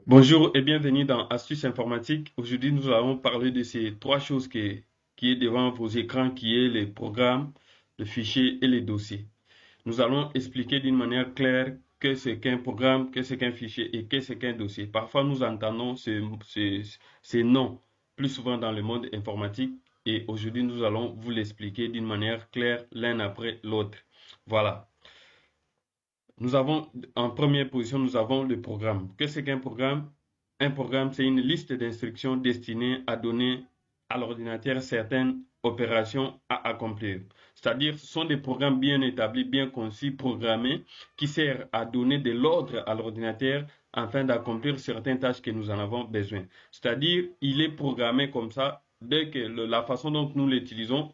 Bonjour et bienvenue dans Astuces informatiques. Aujourd'hui, nous allons parler de ces trois choses qui est devant vos écrans, qui est les programmes, le fichier et les dossiers. Nous allons expliquer d'une manière claire qu'est-ce qu'un programme, qu'est-ce qu'un fichier et qu'est-ce qu'un dossier. Parfois, nous entendons ces noms plus souvent dans le monde informatique et aujourd'hui, nous allons vous l'expliquer d'une manière claire l'un après l'autre. Voilà. Nous avons, en première position, nous avons le programme. Qu'est-ce qu'un programme? Un programme, c'est une liste d'instructions destinée à donner à l'ordinateur certaines opérations à accomplir. C'est-à-dire, ce sont des programmes bien établis, bien conçus, programmés, qui servent à donner de l'ordre à l'ordinateur afin d'accomplir certaines tâches que nous en avons besoin. C'est-à-dire, il est programmé comme ça, dès que la façon dont nous l'utilisons,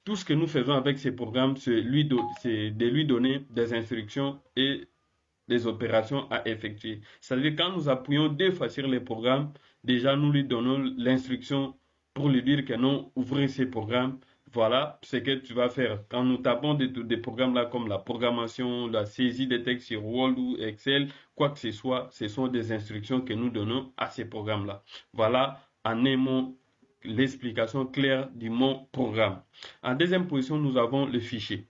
tout ce que nous faisons avec ces programmes, c'est de lui donner des instructions et des opérations à effectuer. C'est-à-dire quand nous appuyons deux fois sur les programmes, déjà nous lui donnons l'instruction pour lui dire que non, ouvrez ces programmes. Voilà ce que tu vas faire. Quand nous tapons des programmes là comme la programmation, la saisie des textes sur Word ou Excel, quoi que ce soit, ce sont des instructions que nous donnons à ces programmes-là. Voilà en un mot l'explication claire du mot programme. En deuxième position, nous avons le fichier.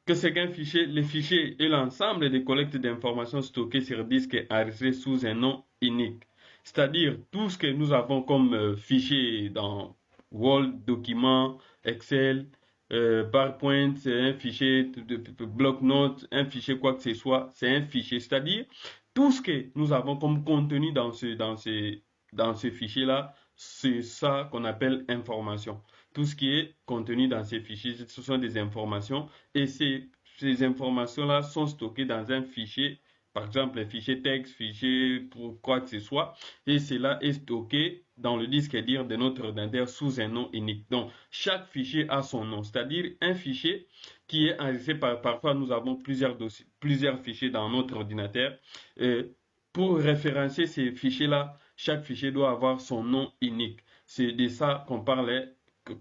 Que c'est qu'un fichier? Le fichier est l'ensemble des collectes d'informations stockées sur disque et enregistrées sous un nom unique. C'est-à-dire tout ce que nous avons comme fichier dans Word, document, Excel, PowerPoint, c'est un fichier de bloc-notes, un fichier quoi que ce soit, c'est un fichier. C'est-à-dire tout ce que nous avons comme contenu dans ce fichier-là, c'est ça qu'on appelle information. Tout ce qui est contenu dans ces fichiers, ce sont des informations et ces informations-là sont stockées dans un fichier, par exemple un fichier texte, fichier pour quoi que ce soit, et cela est stocké dans le disque dur de notre ordinateur sous un nom unique. Donc, chaque fichier a son nom, c'est-à-dire un fichier qui est enregistré parfois nous avons plusieurs dossiers, plusieurs fichiers dans notre ordinateur. Et pour référencer ces fichiers-là, chaque fichier doit avoir son nom unique. C'est de ça qu'on parlait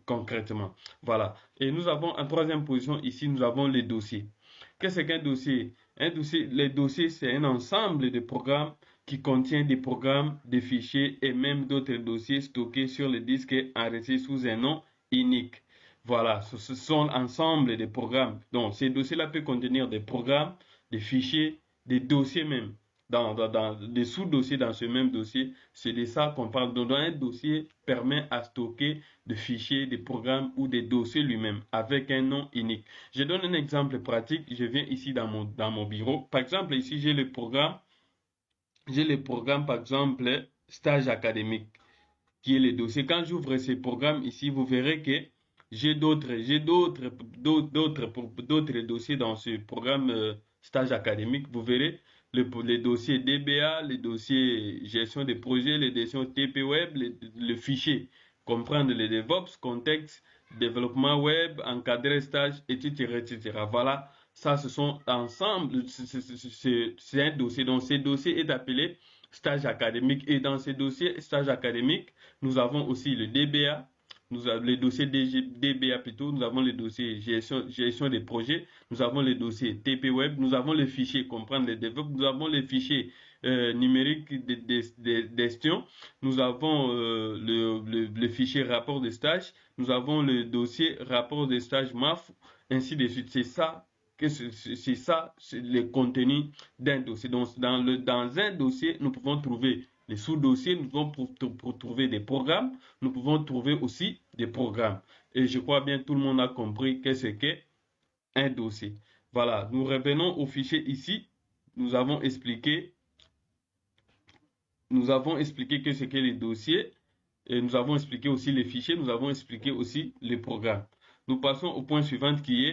concrètement. Voilà. Et nous avons en troisième position ici, nous avons les dossiers. Qu'est-ce qu'un dossier? Un dossier, les dossiers, c'est un ensemble de programmes qui contient des programmes, des fichiers et même d'autres dossiers stockés sur le disque et enregistrés sous un nom unique. Voilà, ce sont ensemble de programmes. Donc, ces dossiers-là peuvent contenir des programmes, des fichiers, des dossiers même dans des sous-dossiers dans ce même dossier. C'est de ça qu'on parle. Donc, un dossier permet à stocker des fichiers, des programmes ou des dossiers lui-même avec un nom unique. Je donne un exemple pratique. Je viens ici dans mon bureau. Par exemple, ici, j'ai le programme, par exemple, stage académique, qui est le dossier. Quand j'ouvre ces programmes ici, vous verrez que d'autres dossiers dans ce programme stage académique. Vous verrez les dossiers DBA, les dossiers gestion des projets, les dossiers TP Web, le fichier, comprendre les DevOps, contexte, développement web, encadré stage, etc., etc. Voilà, ça, ce sont ensemble, c'est un dossier. Donc, ce dossier est appelé stage académique. Et dans ces dossiers stage académique, nous avons aussi le DBA, nous avons les dossiers DBA plutôt, nous avons les dossiers gestion des projets, nous avons les dossiers TP Web, nous avons les fichiers comprendre les développeurs, nous avons les fichiers numériques de gestion, nous avons le fichier rapport de stage, nous avons le dossier rapport de stage MAF, ainsi de suite. C'est ça, c'est le contenu d'un dossier. Donc, dans un dossier, nous pouvons trouver les sous-dossiers, nous pouvons pour trouver des programmes, nous pouvons trouver aussi des programmes. Et je crois bien tout le monde a compris qu'est-ce qu'est un dossier. Voilà, nous revenons au fichier ici. Nous avons expliqué, nous avons expliqué qu'est-ce qu'est les dossiers et nous avons expliqué aussi les fichiers, nous avons expliqué aussi les programmes. Nous passons au point suivant qui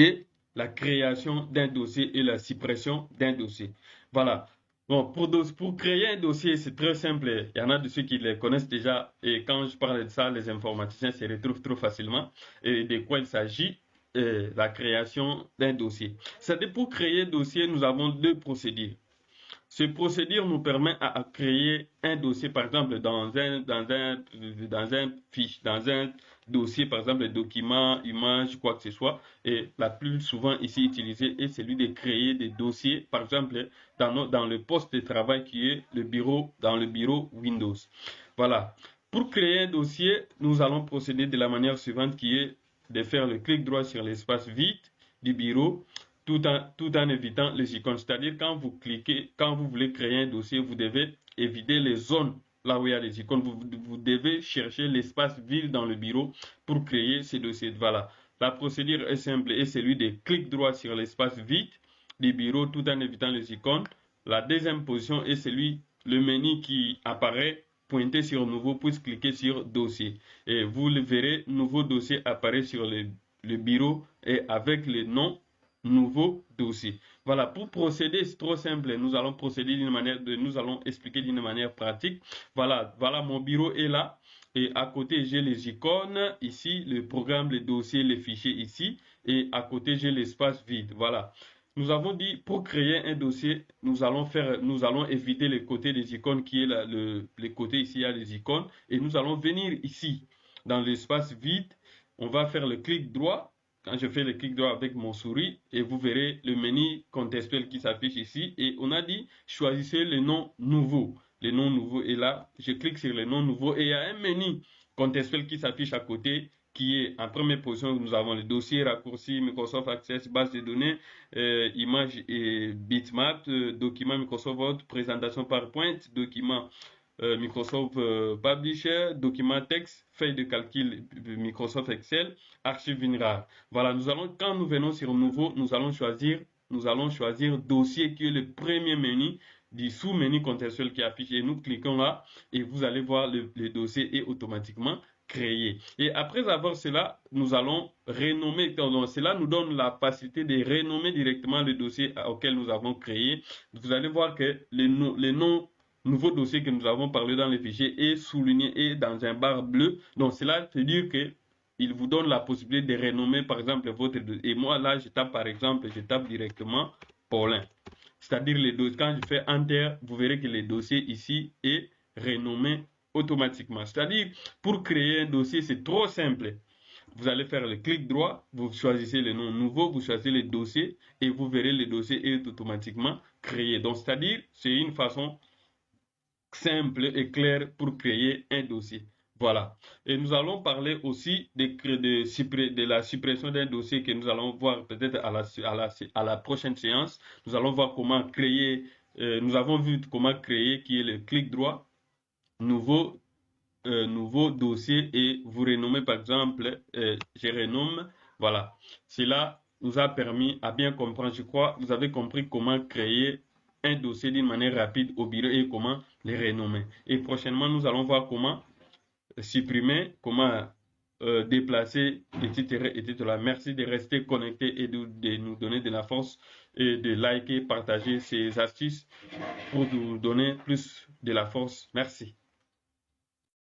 est la création d'un dossier et la suppression d'un dossier. Voilà. Bon, pour créer un dossier, c'est très simple. Il y en a de ceux qui les connaissent déjà. Et quand je parle de ça, les informaticiens se retrouvent trop facilement. Et de quoi il s'agit? La création d'un dossier. C'est-à-dire, pour créer un dossier, nous avons deux procédures. Ce procédure nous permet à créer un dossier, par exemple, dans un fiche, dossiers, par exemple les documents, images, quoi que ce soit. Et la plus souvent ici utilisée est celui de créer des dossiers, par exemple dans le poste de travail qui est le bureau, dans le bureau Windows. Voilà. Pour créer un dossier, nous allons procéder de la manière suivante qui est de faire le clic droit sur l'espace vide du bureau tout en évitant les icônes. C'est-à-dire quand vous cliquez, quand vous voulez créer un dossier, vous devez éviter les zones là où il y a les icônes. Vous devez chercher l'espace vide dans le bureau pour créer ces dossiers. Voilà. La procédure est simple et celui de clic droit sur l'espace vide du bureau tout en évitant les icônes. La deuxième position est le menu qui apparaît pointer sur nouveau puis cliquer sur dossier. Et vous le verrez, nouveau dossier apparaît sur le bureau et avec le nom nouveau dossier. Voilà, pour procéder, c'est trop simple. Nous allons procéder nous allons expliquer d'une manière pratique. Voilà, mon bureau est là. Et à côté, j'ai les icônes. Ici, le programme, les dossiers, les fichiers ici. Et à côté, j'ai l'espace vide. Voilà. Nous avons dit, pour créer un dossier, nous allons éviter les côtés des icônes qui est les côtés ici, il y a les icônes. Et nous allons venir ici, dans l'espace vide. On va faire le clic droit. Quand je fais le clic droit avec mon souris, et vous verrez le menu contextuel qui s'affiche ici. Et on a dit, choisissez le nom nouveau. Le nom nouveau est là. Je clique sur le nom nouveau et il y a un menu contextuel qui s'affiche à côté qui est en première position. Nous avons le dossier, raccourci, Microsoft Access, base de données, images et bitmap, document Microsoft Word, présentation PowerPoint, document Microsoft Publisher, document texte, feuille de calcul Microsoft Excel, archive WinRAR. Voilà, quand nous venons sur nouveau, nous allons choisir dossier qui est le premier menu du sous-menu contextuel qui affiche et nous cliquons là et vous allez voir le dossier est automatiquement créé. Et après avoir cela, nous allons renommer. Donc, cela nous donne la facilité de renommer directement le dossier auquel nous avons créé. Vous allez voir que les noms nouveau dossier que nous avons parlé dans les fichiers est souligné et dans un barre bleu. Donc, cela veut dire que il vous donne la possibilité de renommer, par exemple, votre dossier. Et moi, là, je tape, par exemple, directement Paulin. C'est-à-dire, quand je fais Enter, vous verrez que le dossier ici est renommé automatiquement. C'est-à-dire, pour créer un dossier, c'est trop simple. Vous allez faire le clic droit, vous choisissez le nom nouveau, vous choisissez le dossier et vous verrez le dossier est automatiquement créé. Donc, c'est-à-dire, c'est une façon simple et clair pour créer un dossier. Voilà. Et nous allons parler aussi de la suppression d'un dossier que nous allons voir peut-être à la prochaine séance. Nous allons voir comment créer, nous avons vu comment créer qui est le clic droit, nouveau dossier et vous renommez par exemple, je renomme, voilà. Cela nous a permis à bien comprendre, je crois, vous avez compris comment créer un dossier d'une manière rapide au bureau et comment les renommer. Et prochainement, nous allons voir comment supprimer, comment déplacer, etc., etc. Merci de rester connecté et de nous donner de la force et de liker, partager ces astuces pour nous donner plus de la force. Merci.